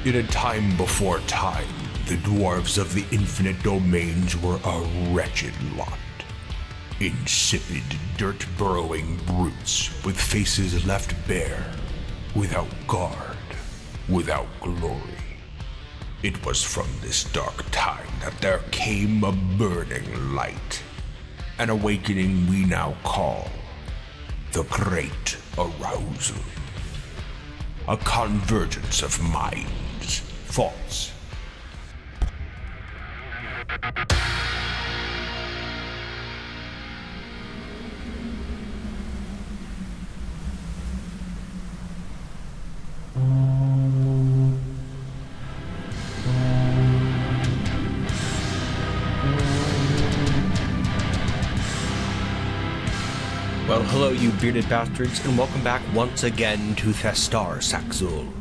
In a time before time, the dwarves of the infinite domains were a wretched lot. Insipid, dirt-burrowing brutes with faces left bare, without guard, without glory. It was from this dark time that there came a burning light, an awakening we now call the Great Arousal. A convergence of minds, thoughts, Well, hello you bearded bastards, and welcome back once again to Thestar Saxul,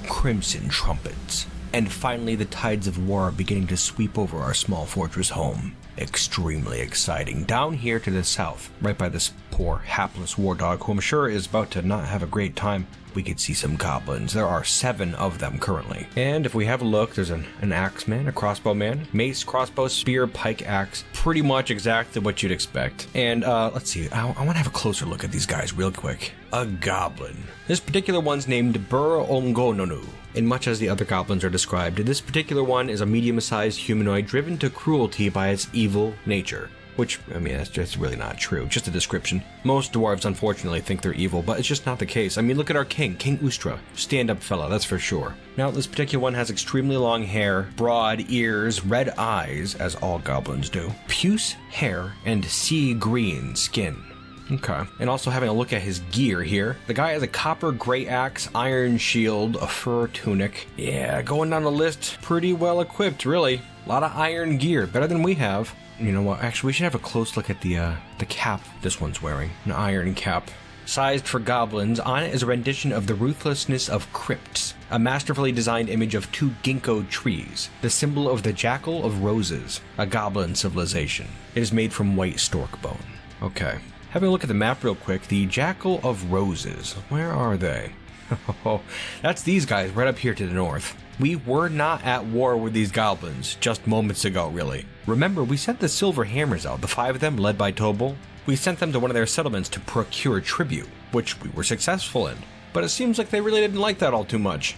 Crimsontrumpets. And finally the tides of war are beginning to sweep over our small fortress home. Extremely exciting. Down here to the south, right by this poor, hapless war dog who I'm sure is about to not have a great time, we could see some goblins. There are 7 of them currently. And if we have a look, there's an axeman, a crossbowman, mace, crossbow, spear, pike, axe. Pretty much exactly what you'd expect. And let's see, I want to have a closer look at these guys real quick. A goblin. This particular one's named Bur Ongononu. And much as the other goblins are described, this particular one is a medium-sized humanoid driven to cruelty by its evil nature. Which, I mean, that's just really not true, just a description. Most dwarves, unfortunately, think they're evil, but it's just not the case. I mean, look at our king, King Ustra. Stand-up fella, that's for sure. Now, this particular one has extremely long hair, broad ears, red eyes, as all goblins do, puce hair, and sea green skin. Okay, and also having a look at his gear here. The guy has a copper gray axe, iron shield, a fur tunic. Yeah, going down the list, pretty well equipped, really. A lot of iron gear, better than we have. You know what, actually we should have a close look at the cap this one's wearing. An iron cap. Sized for goblins, on it is a rendition of the ruthlessness of crypts, a masterfully designed image of 2 ginkgo trees, the symbol of the Jackal of Roses, a goblin civilization. It is made from white stork bone. Okay. Having a look at the map real quick, the Jackal of Roses, where are they? Oh, that's these guys right up here to the north. We were not at war with these goblins just moments ago, really. Remember, we sent the Silver Hammers out, the 5 of them led by Tobal. We sent them to one of their settlements to procure tribute, which we were successful in. But it seems like they really didn't like that all too much.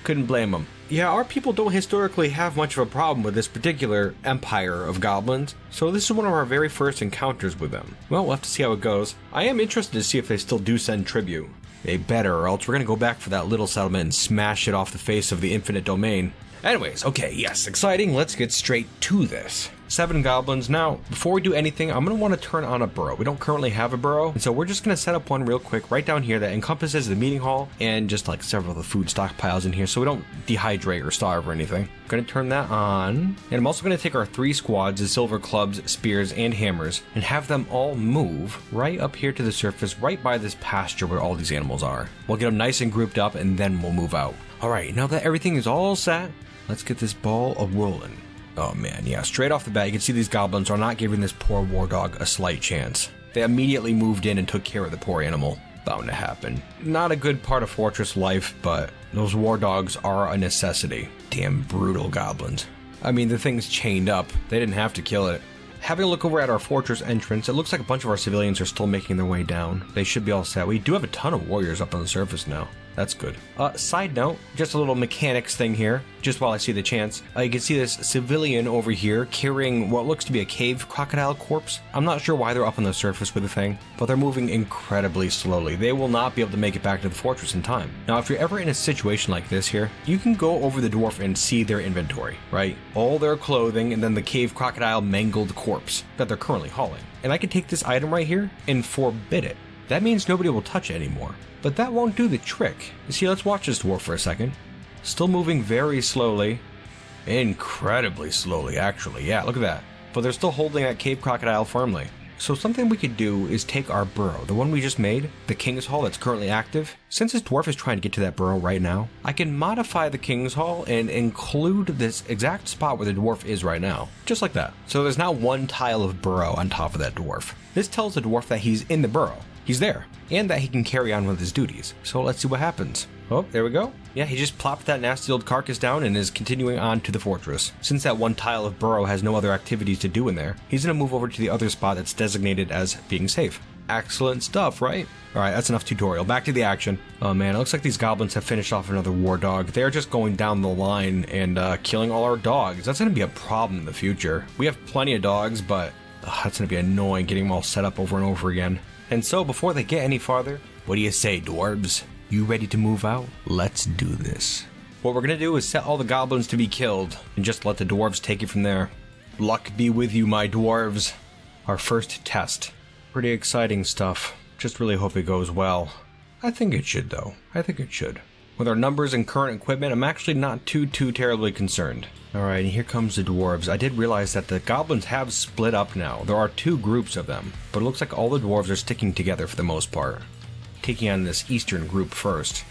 Couldn't blame them. Yeah, our people don't historically have much of a problem with this particular empire of goblins, so this is one of our very first encounters with them. Well, we'll have to see how it goes. I am interested to see if they still do send tribute. They better, or else we're gonna go back for that little settlement and smash it off the face of the infinite domain. Anyways, okay, yes, exciting, let's get straight to this. 7 goblins. Now, before we do anything, I'm going to want to turn on a burrow. We don't currently have a burrow, and so we're just going to set up one real quick right down here that encompasses the meeting hall and just like several of the food stockpiles in here so we don't dehydrate or starve or anything. I'm going to turn that on, and I'm also going to take our 3 squads of silver clubs, spears, and hammers and have them all move right up here to the surface right by this pasture where all these animals are. We'll get them nice and grouped up and then we'll move out. Alright, now that everything is all set, let's get this ball a-rolling. Oh man, yeah, straight off the bat, you can see these goblins are not giving this poor war dog a slight chance. They immediately moved in and took care of the poor animal. Bound to happen. Not a good part of fortress life, but those war dogs are a necessity. Damn brutal goblins. I mean, the thing's chained up. They didn't have to kill it. Having a look over at our fortress entrance, it looks like a bunch of our civilians are still making their way down. They should be all set. We do have a ton of warriors up on the surface now. That's good. Side note, just a little mechanics thing here, just while I see the chance. You can see this civilian over here carrying what looks to be a cave crocodile corpse. I'm not sure why they're up on the surface with the thing, but they're moving incredibly slowly. They will not be able to make it back to the fortress in time. Now, if you're ever in a situation like this here, you can go over the dwarf and see their inventory, right? All their clothing and then the cave crocodile mangled corpse that they're currently hauling. And I can take this item right here and forbid it. That means nobody will touch it anymore. But that won't do the trick. You see, let's watch this dwarf for a second. Still moving very slowly. Incredibly slowly, actually. Yeah, look at that. But they're still holding that cave crocodile firmly. So something we could do is take our burrow, the one we just made, the King's Hall that's currently active. Since this dwarf is trying to get to that burrow right now, I can modify the King's Hall and include this exact spot where the dwarf is right now. Just like that. So there's now 1 tile of burrow on top of that dwarf. This tells the dwarf that he's in the burrow. He's there, and that he can carry on with his duties. So let's see what happens. Oh, there we go. Yeah, he just plopped that nasty old carcass down and is continuing on to the fortress. Since that one tile of burrow has no other activities to do in there, he's going to move over to the other spot that's designated as being safe. Excellent stuff, right? Alright, that's enough tutorial. Back to the action. Oh man, it looks like these goblins have finished off another war dog. They're just going down the line and killing all our dogs. That's going to be a problem in the future. We have plenty of dogs, but that's going to be annoying getting them all set up over and over again. And so, before they get any farther, what do you say, dwarves? You ready to move out? Let's do this. What we're going to do is set all the goblins to be killed and just let the dwarves take it from there. Luck be with you, my dwarves. Our first test. Pretty exciting stuff. Just really hope it goes well. I think it should, though. I think it should. With our numbers and current equipment, I'm actually not too terribly concerned. Alright, and here comes the dwarves. I did realize that the goblins have split up now. There are 2 groups of them, but it looks like all the dwarves are sticking together for the most part. Taking on this eastern group first.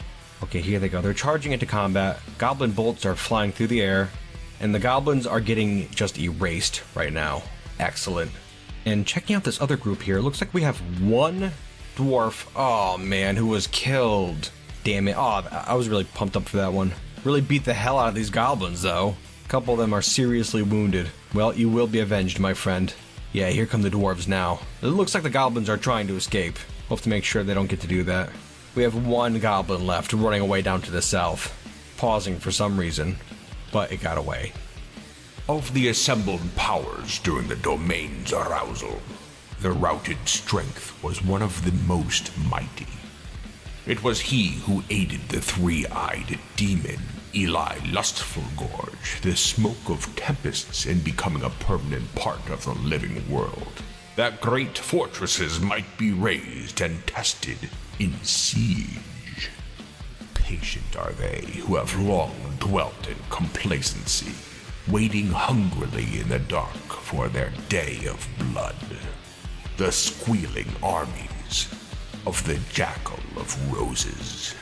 Okay, here they go. They're charging into combat. Goblin bolts are flying through the air, and the goblins are getting just erased right now. Excellent. And checking out this other group here, it looks like we have 1 dwarf, oh man, who was killed. Damn it. Oh, I was really pumped up for that one. Really beat the hell out of these goblins, though. A couple of them are seriously wounded. Well, you will be avenged, my friend. Yeah, here come the dwarves now. It looks like the goblins are trying to escape. We'll have to make sure they don't get to do that. We have 1 goblin left running away down to the south, pausing for some reason, but it got away. Of the assembled powers during the domain's arousal, the routed strength was one of the most mighty. It was he who aided the 3-eyed demon, Eli Lustful Gorge, the smoke of tempests, in becoming a permanent part of the living world, that great fortresses might be raised and tested in siege. Patient are they who have long dwelt in complacency, waiting hungrily in the dark for their day of blood. The squealing armies of the Jackal of Roses.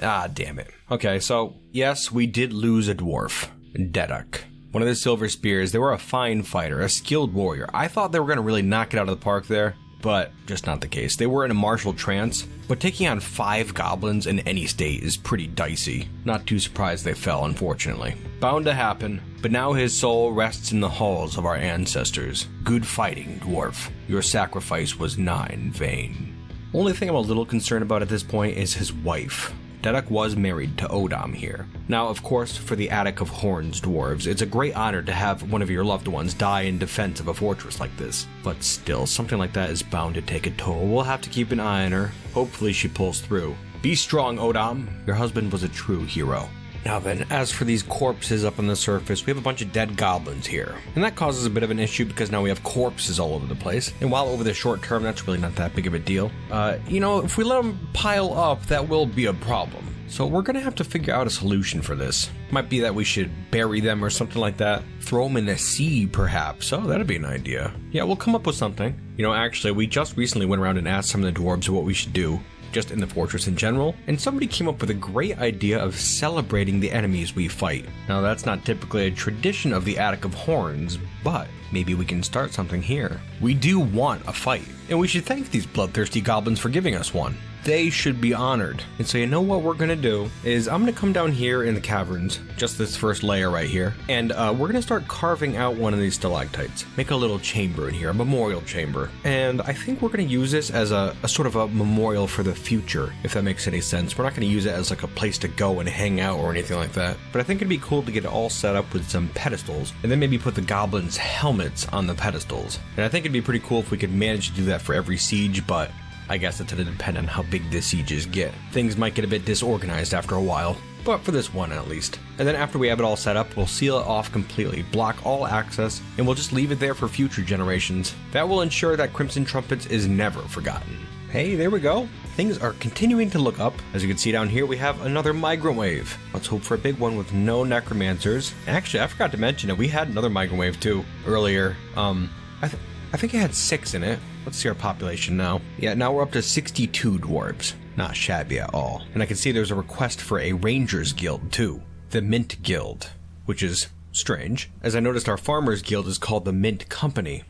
Ah, damn it. Okay, so, yes, we did lose a dwarf. Deduk. One of the Silver Spears. They were a fine fighter, a skilled warrior. I thought they were going to really knock it out of the park there, but just not the case. They were in a martial trance, but taking on 5 goblins in any state is pretty dicey. Not too surprised they fell, unfortunately. Bound to happen, but now his soul rests in the halls of our ancestors. Good fighting, dwarf. Your sacrifice was not in vain. Only thing I'm a little concerned about at this point is his wife. Deduk was married to Odam here. Now, of course, for the Attic of Horns dwarves, it's a great honor to have one of your loved ones die in defense of a fortress like this. But still, something like that is bound to take a toll. We'll have to keep an eye on her. Hopefully she pulls through. Be strong, Odam. Your husband was a true hero. Now then, as for these corpses up on the surface, we have a bunch of dead goblins here. And that causes a bit of an issue because now we have corpses all over the place. And while over the short term, that's really not that big of a deal. If we let them pile up, that will be a problem. So we're going to have to figure out a solution for this. Might be that we should bury them or something like that. Throw them in the sea, perhaps. Oh, that'd be an idea. Yeah, we'll come up with something. Actually, we just recently went around and asked some of the dwarves what we should do, just in the fortress in general, and somebody came up with a great idea of celebrating the enemies we fight. Now, that's not typically a tradition of the Attic of Horns, but maybe we can start something here. We do want a fight, and we should thank these bloodthirsty goblins for giving us one. They should be honored. And so you know what we're gonna do is I'm gonna come down here in the caverns, just this first layer right here, and we're gonna start carving out one of these stalactites. Make a little chamber in here, a memorial chamber. And I think we're gonna use this as a sort of a memorial for the future, if that makes any sense. We're not gonna use it as like a place to go and hang out or anything like that. But I think it'd be cool to get it all set up with some pedestals, and then maybe put the goblins' helmets on the pedestals. And I think it'd be pretty cool if we could manage to do that for every siege, but I guess it's going to depend on how big the sieges get. Things might get a bit disorganized after a while, but for this one at least. And then after we have it all set up, we'll seal it off completely, block all access, and we'll just leave it there for future generations. That will ensure that Crimsontrumpets is never forgotten. Hey, there we go. Things are continuing to look up. As you can see down here, we have another migrant wave. Let's hope for a big one with no necromancers. Actually, I forgot to mention that we had another migrant wave too earlier. I think it had 6 in it. Let's see our population now. Yeah, now we're up to 62 dwarves. Not shabby at all. And I can see there's a request for a Rangers Guild too. The Mint Guild, which is strange, as I noticed our Farmers Guild is called the Mint Company.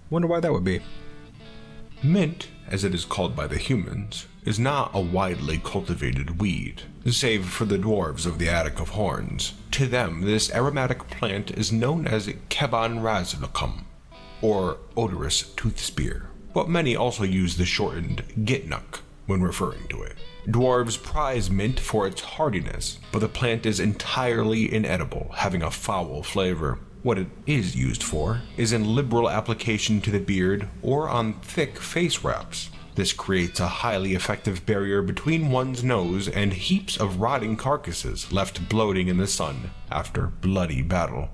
Wonder why that would be. Mint, as it is called by the humans, is not a widely cultivated weed, save for the dwarves of the Attic of Horns. To them, this aromatic plant is known as Caverns, or odorous tooth spear, but many also use the shortened Gitnuk when referring to it. Dwarves prize mint for its hardiness, but the plant is entirely inedible, having a foul flavor. What it is used for is in liberal application to the beard or on thick face wraps. This creates a highly effective barrier between one's nose and heaps of rotting carcasses left bloating in the sun after bloody battle.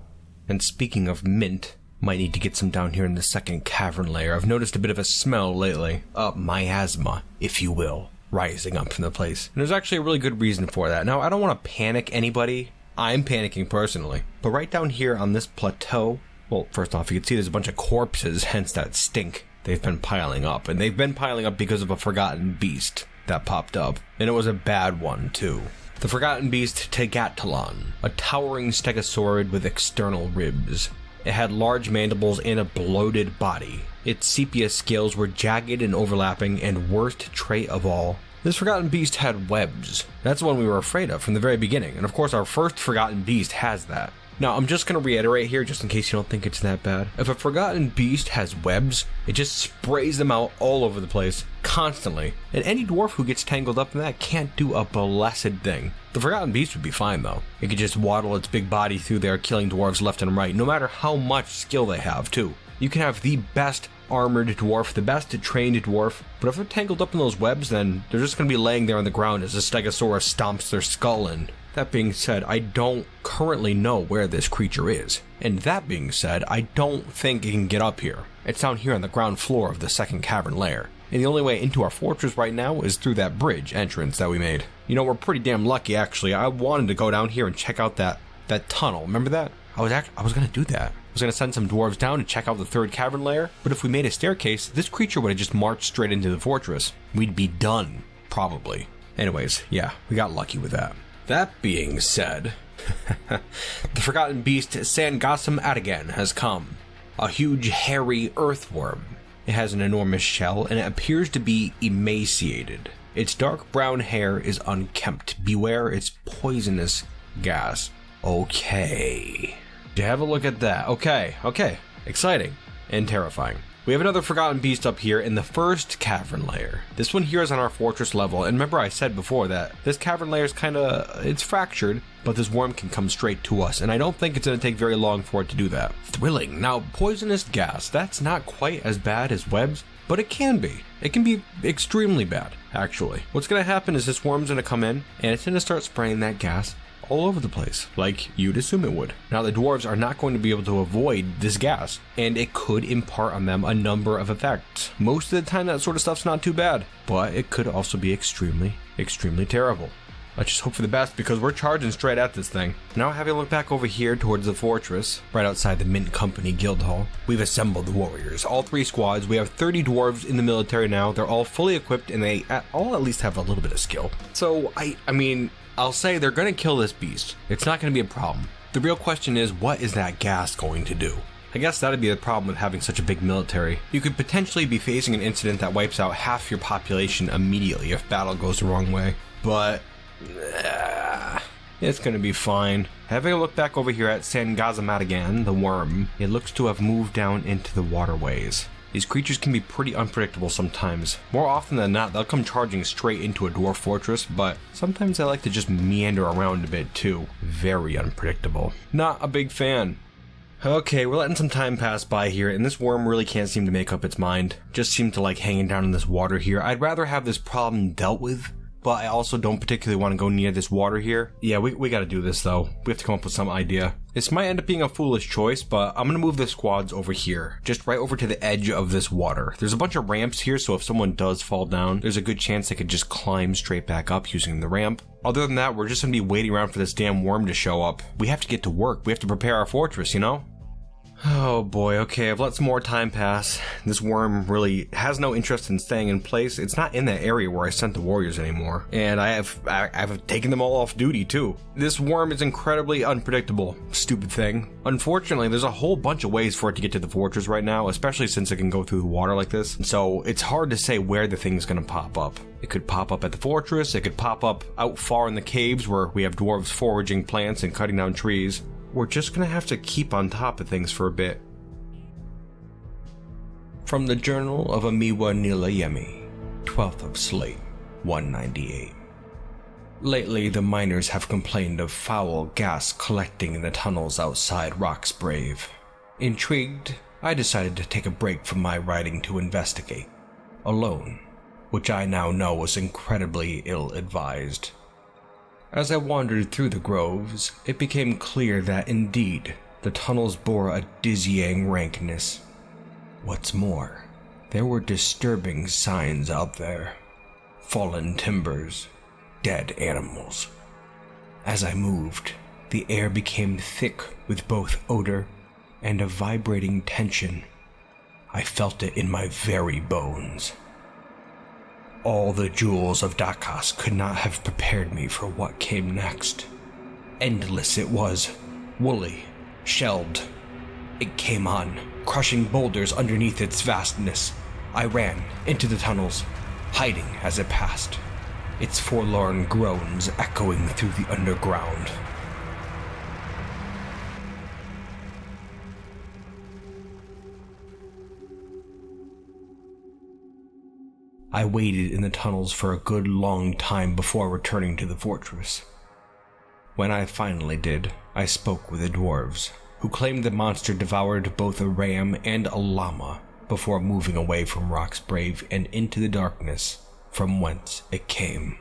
And speaking of mint, might need to get some down here in the second cavern layer. I've noticed a bit of a smell lately. Miasma, if you will, rising up from the place. And there's actually a really good reason for that. Now, I don't want to panic anybody. I'm panicking personally. But right down here on this plateau, well, first off, you can see there's a bunch of corpses, hence that stink. They've been piling up, and they've been piling up because of a forgotten beast that popped up. And it was a bad one, too. The forgotten beast Tegatalon, a towering stegosaurid with external ribs. It had large mandibles and a bloated body. Its sepia scales were jagged and overlapping, and worst trait of all, this forgotten beast had webs. That's the one we were afraid of from the very beginning, and of course our first forgotten beast has that. Now, I'm just going to reiterate here, just in case you don't think it's that bad. If a forgotten beast has webs, it just sprays them out all over the place, constantly. And any dwarf who gets tangled up in that can't do a blessed thing. The forgotten beast would be fine, though. It could just waddle its big body through there, killing dwarves left and right, no matter how much skill they have, too. You can have the best armored dwarf, the best trained dwarf, but if they're tangled up in those webs, then they're just going to be laying there on the ground as a stegosaurus stomps their skull in. That being said, I don't currently know where this creature is. And that being said, I don't think it can get up here. It's down here on the ground floor of the second cavern lair. And the only way into our fortress right now is through that bridge entrance that we made. You know, we're pretty damn lucky, actually. I wanted to go down here and check out that tunnel. Remember that? I was going to do that. I was going to send some dwarves down to check out the third cavern lair. But if we made a staircase, this creature would have just marched straight into the fortress. We'd be done. Probably. Anyways, yeah, we got lucky with that. That being said, the forgotten beast Sangasam Atigan has come. A huge hairy earthworm. It has an enormous shell and it appears to be emaciated. Its dark brown hair is unkempt. Beware its poisonous gas. Okay. Have a look at that. Okay. Exciting and terrifying. We have another forgotten beast up here in the first cavern layer. This one here is on our fortress level, and remember I said before that this cavern layer is it's fractured, but this worm can come straight to us, and I don't think it's going to take very long for it to do that. Thrilling. Now, poisonous gas, that's not quite as bad as webs, but it can be. It can be extremely bad, actually. What's going to happen is this worm's going to come in, and it's going to start spraying that gas all over the place, like you'd assume it would. Now, the dwarves are not going to be able to avoid this gas, and it could impart on them a number of effects. Most of the time, that sort of stuff's not too bad, but it could also be extremely, extremely terrible. Let's just hope for the best, because we're charging straight at this thing. Now, having a look back over here towards the fortress, right outside the Mint Company Guild Hall, we've assembled the warriors, all 3 squads. We have 30 dwarves in the military now. They're all fully equipped, and they all at least have a little bit of skill. So, I mean, I'll say they're going to kill this beast. It's not going to be a problem. The real question is, what is that gas going to do? I guess that'd be the problem with having such a big military. You could potentially be facing an incident that wipes out half your population immediately if battle goes the wrong way. But it's going to be fine. Having a look back over here at Sangasam the worm, it looks to have moved down into the waterways. These creatures can be pretty unpredictable sometimes. More often than not, they'll come charging straight into a dwarf fortress, but sometimes they like to just meander around a bit too. Very unpredictable. Not a big fan. Okay, we're letting some time pass by here, and this worm really can't seem to make up its mind. Just seems to like hanging down in this water here. I'd rather have this problem dealt with, but I also don't particularly want to go near this water here. Yeah, we gotta do this though. We have to come up with some idea. This might end up being a foolish choice, but I'm gonna move the squads over here. Just right over to the edge of this water. There's a bunch of ramps here, so if someone does fall down, there's a good chance they could just climb straight back up using the ramp. Other than that, we're just gonna be waiting around for this damn worm to show up. We have to get to work. We have to prepare our fortress, you know? Oh boy, okay, I've let some more time pass. This worm really has no interest in staying in place. It's not in that area where I sent the warriors anymore. And I've taken them all off duty too. This worm is incredibly unpredictable. Stupid thing. Unfortunately, there's a whole bunch of ways for it to get to the fortress right now, especially since it can go through the water like this. So it's hard to say where the thing's gonna pop up. It could pop up at the fortress, it could pop up out far in the caves where we have dwarves foraging plants and cutting down trees. We're just gonna have to keep on top of things for a bit. From the Journal of Amiwa Nilayemi, 12th of Slate, 198. Lately, the miners have complained of foul gas collecting in the tunnels outside Rocksbrave. Intrigued, I decided to take a break from my writing to investigate, alone, which I now know was incredibly ill-advised. As I wandered through the groves, it became clear that indeed, the tunnels bore a dizzying rankness. What's more, there were disturbing signs out there. Fallen timbers, dead animals. As I moved, the air became thick with both odor and a vibrating tension. I felt it in my very bones. All the jewels of Dakas could not have prepared me for what came next. Endless it was, woolly, shelved. It came on, crushing boulders underneath its vastness. I ran into the tunnels, hiding as it passed, its forlorn groans echoing through the underground. I waited in the tunnels for a good long time before returning to the fortress. When I finally did, I spoke with the dwarves, who claimed the monster devoured both a ram and a llama before moving away from Rocksbrave and into the darkness from whence it came.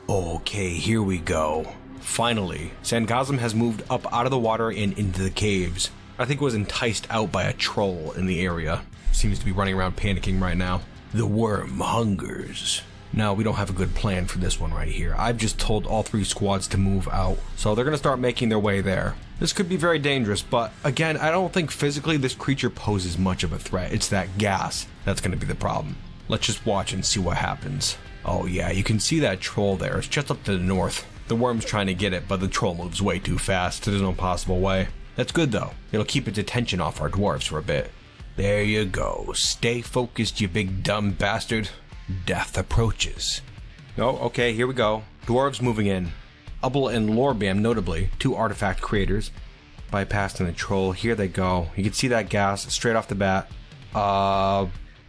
Okay, here we go. Finally, Sangazm has moved up out of the water and into the caves. I think it was enticed out by a troll in the area. Seems to be running around panicking right now. The worm hungers. No, we don't have a good plan for this one right here. I've just told all 3 squads to move out, so they're going to start making their way there. This could be very dangerous, but again, I don't think physically this creature poses much of a threat. It's that gas that's going to be the problem. Let's just watch and see what happens. Oh yeah, you can see that troll there. It's just up to the north. The worm's trying to get it, but the troll moves way too fast. There's no possible way. That's good though. It'll keep its attention off our dwarves for a bit. There you go. Stay focused, you big dumb bastard. Death approaches. Oh, okay, here we go. Dwarves moving in. Ubble and Lorbam, notably, 2 artifact creators. Bypassing the troll. Here they go. You can see that gas straight off the bat.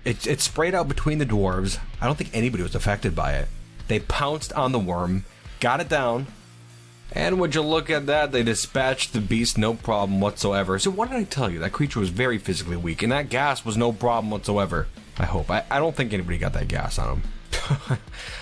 It's sprayed out between the dwarves. I don't think anybody was affected by it. They pounced on the worm, got it down, and would you look at that, they dispatched the beast no problem whatsoever. So what did I tell you? That creature was very physically weak, and that gas was no problem whatsoever. I hope. I don't think anybody got that gas on them.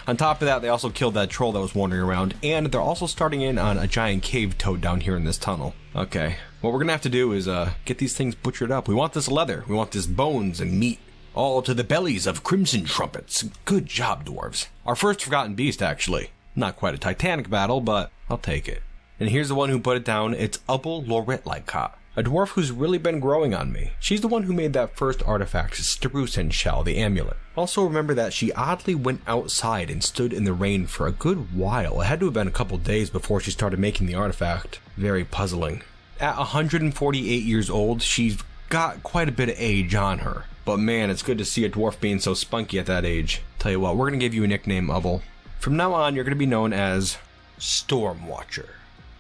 On top of that, they also killed that troll that was wandering around, and they're also starting in on a giant cave toad down here in this tunnel. Okay, what we're gonna have to do is get these things butchered up. We want this leather, we want this bones and meat, all to the bellies of Crimsontrumpets. Good job, dwarves. Our first forgotten beast, actually. Not quite a titanic battle, but I'll take it. And here's the one who put it down. It's Ubble Loretlikot, a dwarf who's really been growing on me. She's the one who made that first artifact, Starusen Shell, the amulet. Also remember that she oddly went outside and stood in the rain for a good while. It had to have been a couple days before she started making the artifact. Very puzzling. At 148 years old, she's got quite a bit of age on her. But man, it's good to see a dwarf being so spunky at that age. Tell you what, we're gonna give you a nickname, Ubble. From now on, you're gonna be known as Stormwatcher.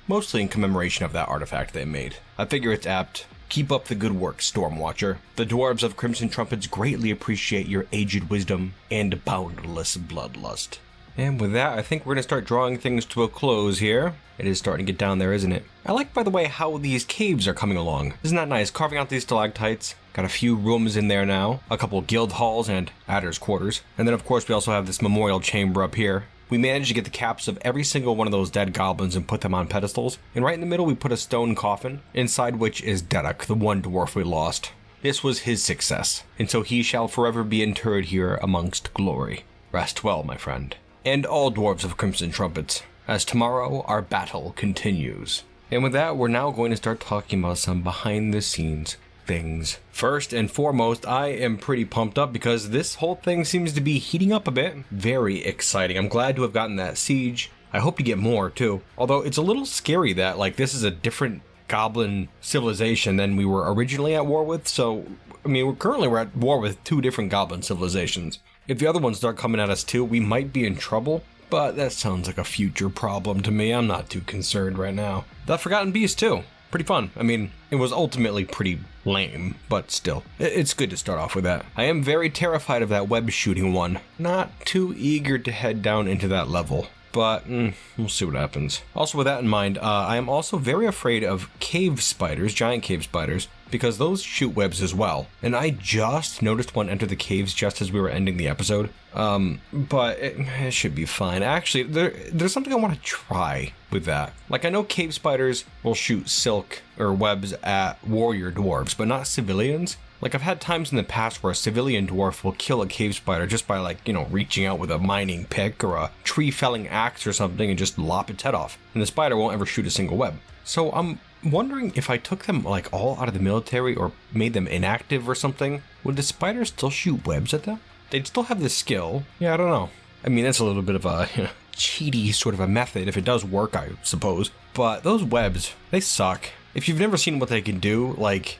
Mostly in commemoration of that artifact they made. I figure it's apt. Keep up the good work, Stormwatcher. The dwarves of Crimsontrumpets greatly appreciate your aged wisdom and boundless bloodlust. And with that, I think we're going to start drawing things to a close here. It is starting to get down there, isn't it? I like, by the way, how these caves are coming along. Isn't that nice? Carving out these stalactites. Got a few rooms in there now. A couple guild halls and adders' quarters. And then, of course, we also have this memorial chamber up here. We managed to get the caps of every single one of those dead goblins and put them on pedestals. And right in the middle, we put a stone coffin, inside which is Derek, the one dwarf we lost. This was his success, and so he shall forever be interred here amongst glory. Rest well, my friend. And all dwarves of Crimsontrumpets, as tomorrow our battle continues. And with that, we're now going to start talking about some behind the scenes things. First and foremost, I am pretty pumped up because this whole thing seems to be heating up a bit. Very exciting. I'm glad to have gotten that siege. I hope to get more too. Although it's a little scary that like this is a different goblin civilization than we were originally at war with. So, I mean, we're at war with 2 different goblin civilizations. If the other ones start coming at us too, we might be in trouble. But that sounds like a future problem to me. I'm not too concerned right now. The Forgotten Beast too. Pretty fun. I mean, it was ultimately pretty lame, but still, it's good to start off with that. I am very terrified of that web shooting one. Not too eager to head down into that level, but we'll see what happens. Also, with that in mind, I am also very afraid of cave spiders, giant cave spiders, because those shoot webs as well. And I just noticed one enter the caves just as we were ending the episode. But it should be fine. Actually, there's something I want to try with that. Like, I know cave spiders will shoot silk or webs at warrior dwarves, but not civilians. Like, I've had times in the past where a civilian dwarf will kill a cave spider just by, like, you know, reaching out with a mining pick or a tree felling axe or something and just lop its head off. And the spider won't ever shoot a single web. So I'm wondering if I took them, like, all out of the military or made them inactive or something, would the spiders still shoot webs at them? They'd still have the skill. Yeah, I don't know. I mean, that's a little bit of a cheaty sort of a method if it does work, I suppose. But those webs, they suck. If you've never seen what they can do, like,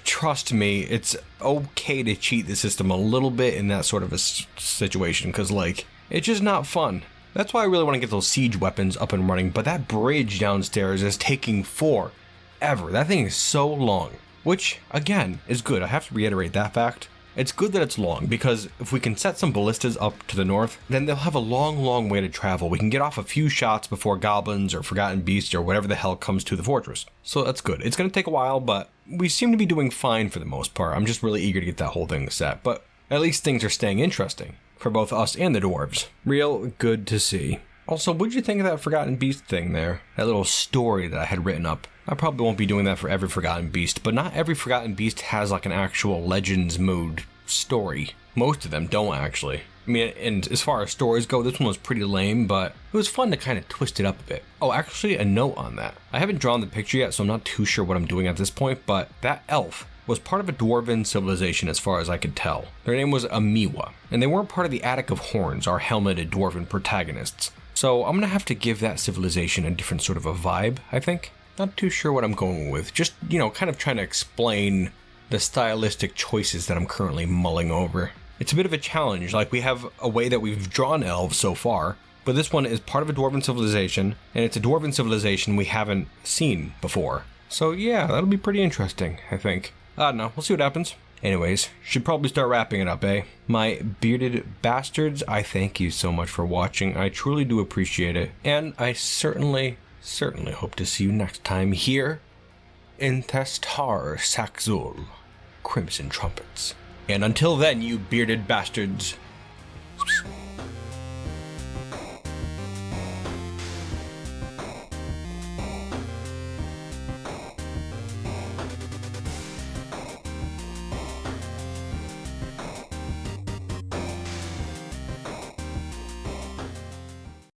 trust me, it's okay to cheat the system a little bit in that sort of a situation, because, like, it's just not fun. That's why I really want to get those siege weapons up and running, but that bridge downstairs is taking forever. That thing is so long, which, again, is good. I have to reiterate that fact. It's good that it's long, because if we can set some ballistas up to the north, then they'll have a long, long way to travel. We can get off a few shots before goblins or forgotten beasts or whatever the hell comes to the fortress. So that's good. It's going to take a while, but we seem to be doing fine for the most part. I'm just really eager to get that whole thing set, but at least things are staying interesting for both us and the dwarves. Real good to see. Also, what'd you think of that Forgotten Beast thing there? That little story that I had written up. I probably won't be doing that for every Forgotten Beast, but not every Forgotten Beast has like an actual Legends mode story. Most of them don't actually. I mean, and as far as stories go, this one was pretty lame, but it was fun to kind of twist it up a bit. Oh, actually, a note on that. I haven't drawn the picture yet, so I'm not too sure what I'm doing at this point, but that elf was part of a dwarven civilization as far as I could tell. Their name was Amiwa, and they weren't part of the Attic of Horns, our helmeted dwarven protagonists. So I'm gonna have to give that civilization a different sort of a vibe, I think. Not too sure what I'm going with. Just, you know, kind of trying to explain the stylistic choices that I'm currently mulling over. It's a bit of a challenge. Like, we have a way that we've drawn elves so far, but this one is part of a dwarven civilization, and it's a dwarven civilization we haven't seen before. So yeah, that'll be pretty interesting, I think. I don't know, we'll see what happens. Anyways, should probably start wrapping it up, eh? My bearded bastards, I thank you so much for watching. I truly do appreciate it. And I certainly hope to see you next time here in Thestar Saxul, Crimson Trumpets. And until then, you bearded bastards,